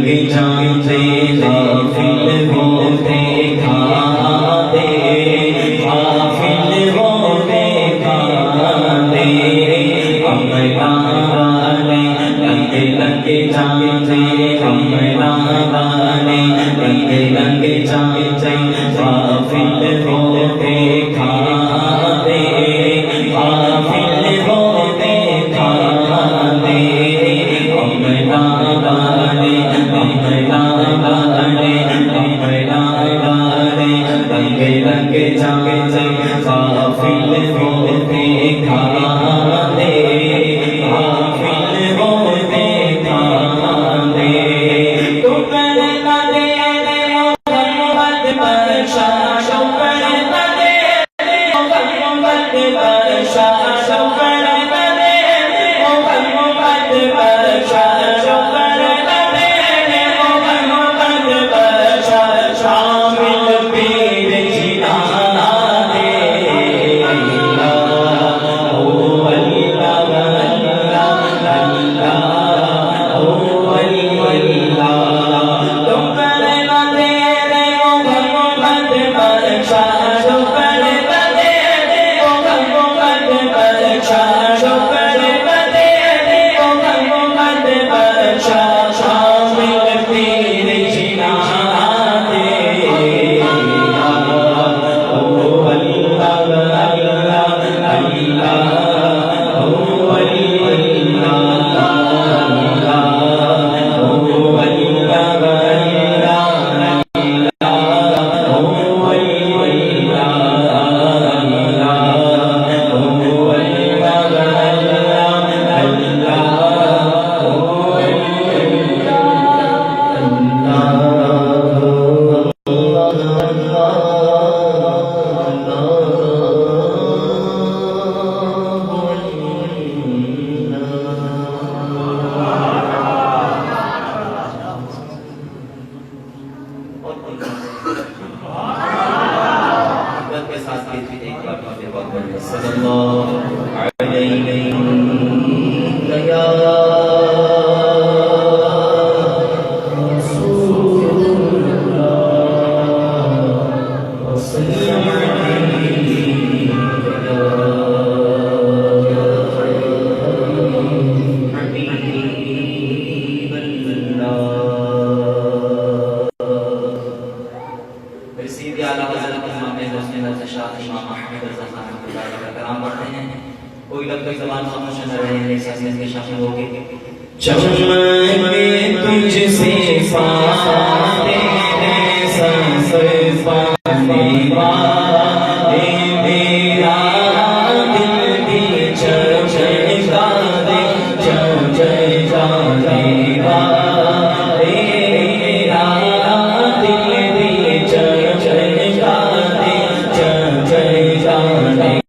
जाते गाफिल होते खाते गाफिल होते खाते अमला वाले लंगे लंगे जाते अमला वाले लंगे लंगे जाते गाफिल होते खाते गाफिल होते खाते अमला वाले रंगे रंगे जाते गाफिल होते खाते गाफिल होते खाते तो करना दे मोहम्मद बरशा तो करना दे मोहम्मद बरशा तो करना दे मोहम्मद बरशा तुझसे पाते हैं संसर पाने वाले मेरा दिल भी चमका दे चमका दे वाले मेरा दिल भी चमका दे चमका दे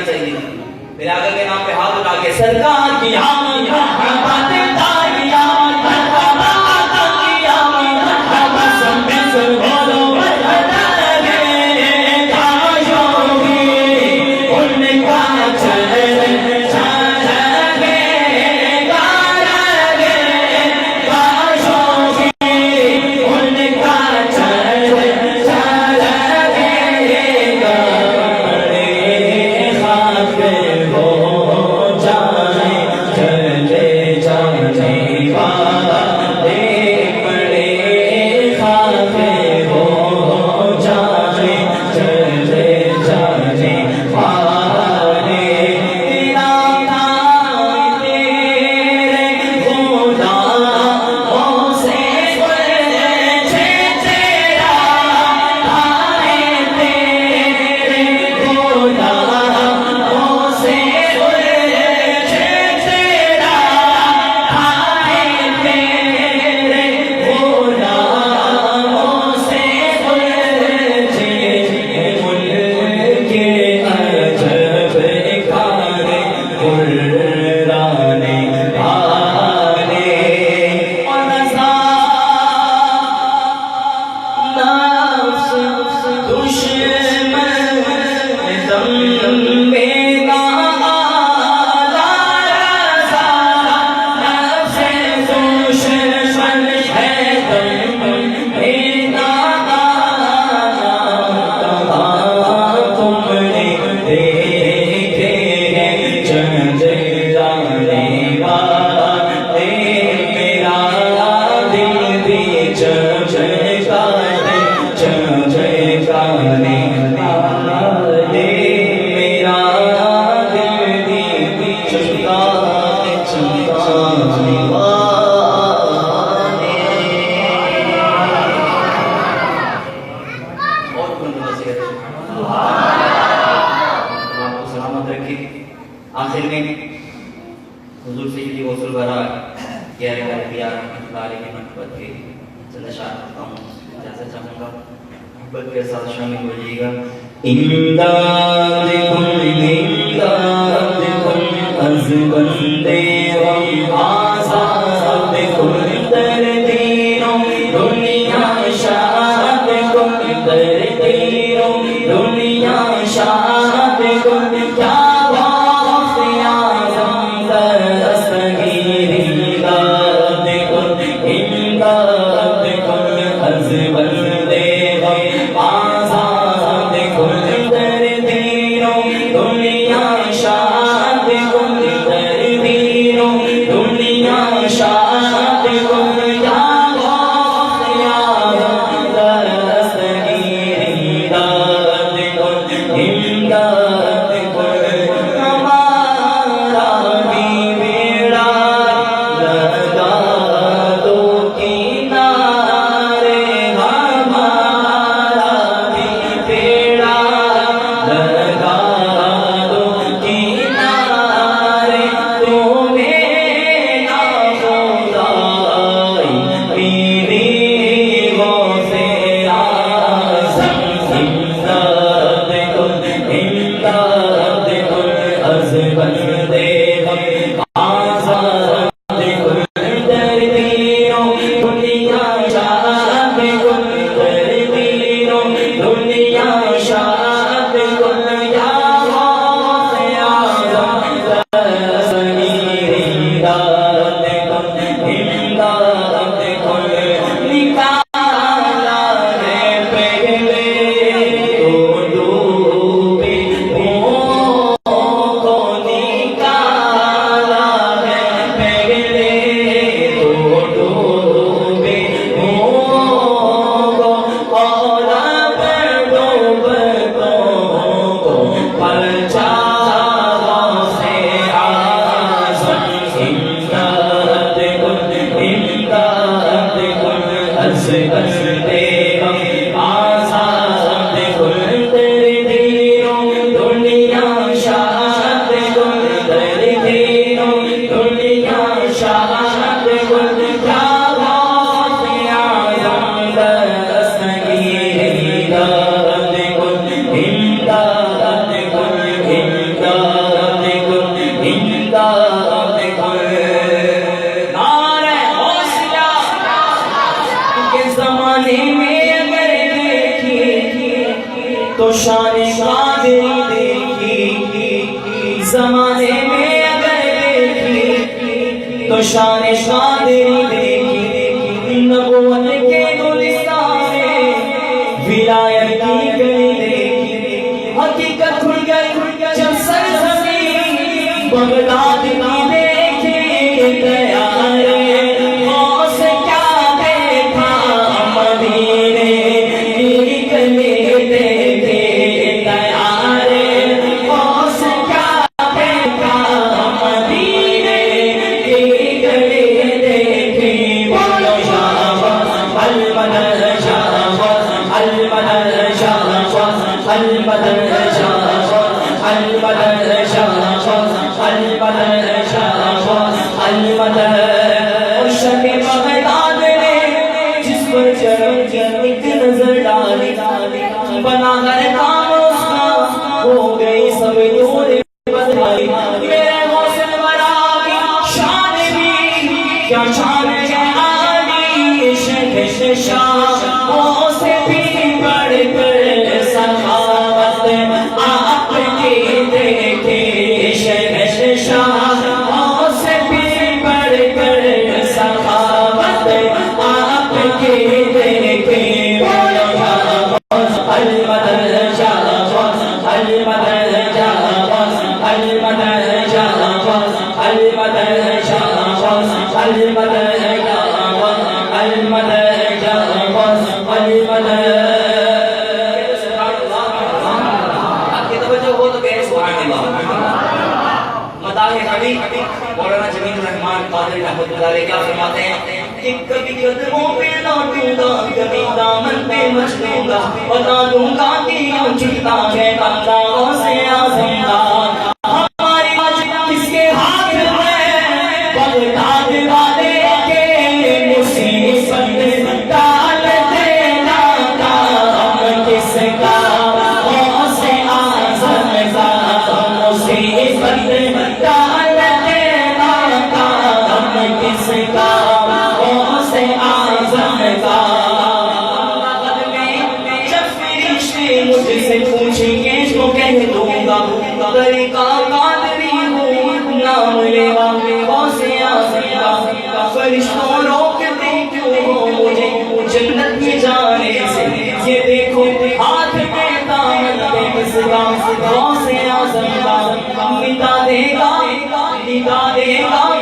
देना चाहिए। मेरे आका के नाम पे हाथ उठा के सरकार की आमद बातें तारिया मरहबा आका की आमद मरहबा सब में सब बोलो मरहबा रे काशोगी उनका चरण चढ़े गारगे काशोगी उनका चरण चढ़े गारे खाके हो जाए चले जाने वाले बड़े खाके हो जाए चले जाने वाले तेरा नाम तेरे गुनाहों से बचे तेरा आए तेरे गुनाहों से बचे तेरा आए तेरे गुनाहों से बचे उनके अजब कारे कुर्राने वाले और नफ्स दुश्मन दम बेगा आला रज़ा नफ्स दुश्मन है दम बेगा आला तुमने देखे हैं चंद जाने वाले मेरा दिल भी चमकाने चमकाने वाले मेरा दिल भी चमकाने चमकाने वाले और कौन नसीहत आपको सलामत रखे। आखिर में हुजूर सैयदी गौसुल बरा क्या प्यार लारे की महब्बत के चंद शार करता हूँ, जैसे चाहूँगा मोहब्बत के साथ शामिल होइएगा। इमदाद कुल अज़ बंदे वम आज़ाद कुल दर दीनो दुनिया शाद कुल दर दीनो दुनिया शाद कुल क्या इमदाद कादरी देखी, जमाने में अगर देखी तो शान कादरी देखी। नबूवत के गुलिस्तान में विलायत की गली देखी, हकीकत खुल गई जब सरज़मीं बगदाद की देखी। तैयारे गौस क्या देखा मदीने की गली देखे। तैयारे गौस क्या देखा मदीने की गली देखे। बोलो शाबाश अल मदद, शाबाश अल मदद, शाबाश अल मदद, शाबाश अल मदद, शाबाश अल मदद, शाबाश अल मदद। मुर्शिद बगदाद ने जिस पर जन्नत एक नजर डाली, बना हर काम उसका हो गई सब दूर बदलाई। मेरे गौसल वरा की शान भी क्या शान है आली, शहंशाहों से भी बढ़कर सखावत आपकी देखे। शहंशाहों से भी बढ़कर सखावत आपकी देखे। बोलो शाबाश अल मदद, शाबाश अल मदद, शाबाश अल मदद, शाबाश अल मदद, शाबाश अल मदद, शाबाश अल मदद, शाबाश अल मदद। आपकी तवज्जो हो तो कहें सुभान अल्लाह। मताहे हबीब मौलाना जमील रहमान कादरी रहमतुल्लाह अलैह क्या फरमाते हैं कि कभी कदमों पे लौटूंगा, कभी दामन पे मचलूंगा, बता दूंगा कि यूं झुकता है बंदाओं से आज़मदा। हमारी आज किसके हाथ में, बगदाद वाले के मुसीबत डाल देना काम किसका, गौसे आज़म का मुसीबत डाल देना काम किसका, गौसे आज़म का। जब फरिश्ते मुझसे पूछेंगे तो कह दूंगा तरीका कादरी हूँ, नाम लेवा गौसे आज़म का। फरिश्तों रोकते क्यों हो मुझे जन्नत में जाने से, ये देखो हाथ में दामन पे किसका, गौसे आज़म का। मिटा देगा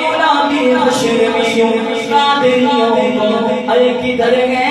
गुलामी हश्र में यूं कादरियों को, अरे किधर है